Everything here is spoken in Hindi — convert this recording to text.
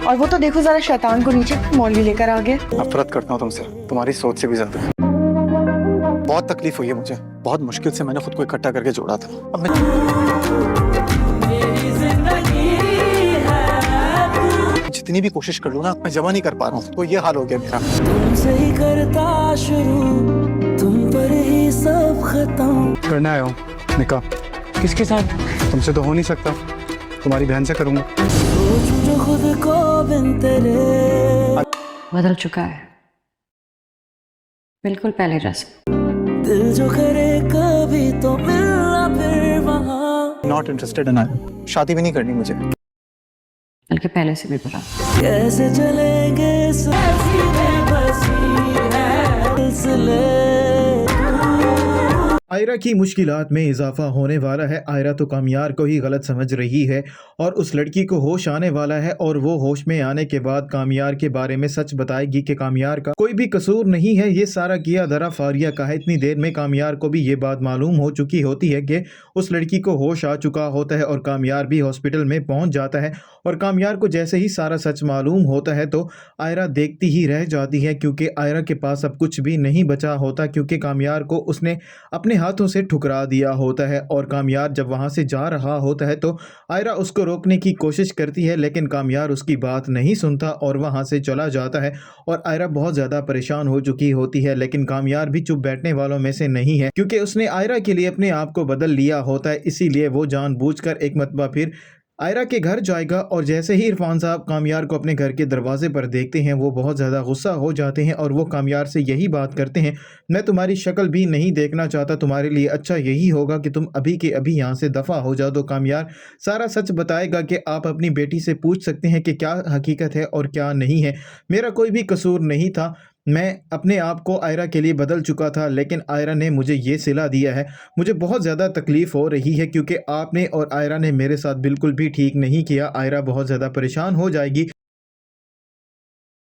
और वो तो देखो जरा शैतान को नीचे मौलवी लेकर आ गया। नफरत करता हूँ तुमसे, तुम्हारी सोच से भी ज्यादा। बहुत तकलीफ हुई है मुझे, बहुत मुश्किल से मैंने खुद को इकट्ठा करके जोड़ा था। अब मैं जितनी भी कोशिश कर लूँ ना, मैं जमा नहीं कर पा रहा हूँ। तो ये हाल हो गया मेरा। तुमसे ही करता शुरू, तुम पर ही सब खत्म। करना आया हूँ निकाह। किसके साथ? तुमसे तो हो नहीं सकता, तुम्हारी बहन से करूंगा। सोचूं जो खुद को बिन तेरे। बदल चुका है, बिल्कुल पहले जैसे। दिल जो करे कभी तो मिलना फिर वहाँ। नॉट इंटरेस्टेड इन, शादी भी नहीं करनी मुझे। बल्कि पहले से भी बुरा। कैसे चलेंगे साथी में बसी है सिलसिले। आयरा की मुश्किलात में इजाफा होने वाला है। आयरा तो कामयार को ही गलत समझ रही है और उस लड़की को होश आने वाला है और वो होश में आने के बाद कामयार के बारे में सच बताएगी कि कामयार का कोई भी कसूर नहीं है, ये सारा किया दरा फारिया का है। इतनी देर में कामयार को भी ये बात मालूम हो चुकी होती है कि उस लड़की को होश आ चुका होता है और कामयार भी हॉस्पिटल में पहुंच जाता है। और कामयार को जैसे ही सारा सच मालूम होता है तो आयरा देखती ही रह जाती है, क्योंकि आयरा के पास अब कुछ भी नहीं बचा होता, क्योंकि कामयार को उसने अपने हाथों से ठुकरा दिया होता है। और कामयार जब वहां से जा रहा होता है तो आयरा उसको रोकने की कोशिश करती है, लेकिन कामयार उसकी बात नहीं सुनता और वहां से चला जाता है। और आयरा बहुत ज़्यादा परेशान हो चुकी होती है, लेकिन कामयार भी चुप बैठने वालों में से नहीं है, क्योंकि उसने आयरा के लिए अपने आप को बदल लिया होता है। इसीलिए वो जानबूझकर एक मरतबा फिर आयरा के घर जाएगा। और जैसे ही इरफान साहब कामयार को अपने घर के दरवाजे पर देखते हैं, वो बहुत ज़्यादा गुस्सा हो जाते हैं और वो कामयार से यही बात करते हैं, मैं तुम्हारी शक्ल भी नहीं देखना चाहता, तुम्हारे लिए अच्छा यही होगा कि तुम अभी के अभी यहाँ से दफ़ा हो जाओ। तो कामयार सारा सच बताएगा कि आप अपनी बेटी से पूछ सकते हैं कि क्या हकीकत है और क्या नहीं है। मेरा कोई भी कसूर नहीं था, मैं अपने आप को आयरा के लिए बदल चुका था, लेकिन आयरा ने मुझे ये सिला दिया है। मुझे बहुत ज़्यादा तकलीफ़ हो रही है, क्योंकि आपने और आयरा ने मेरे साथ बिल्कुल भी ठीक नहीं किया। आयरा बहुत ज़्यादा परेशान हो जाएगी।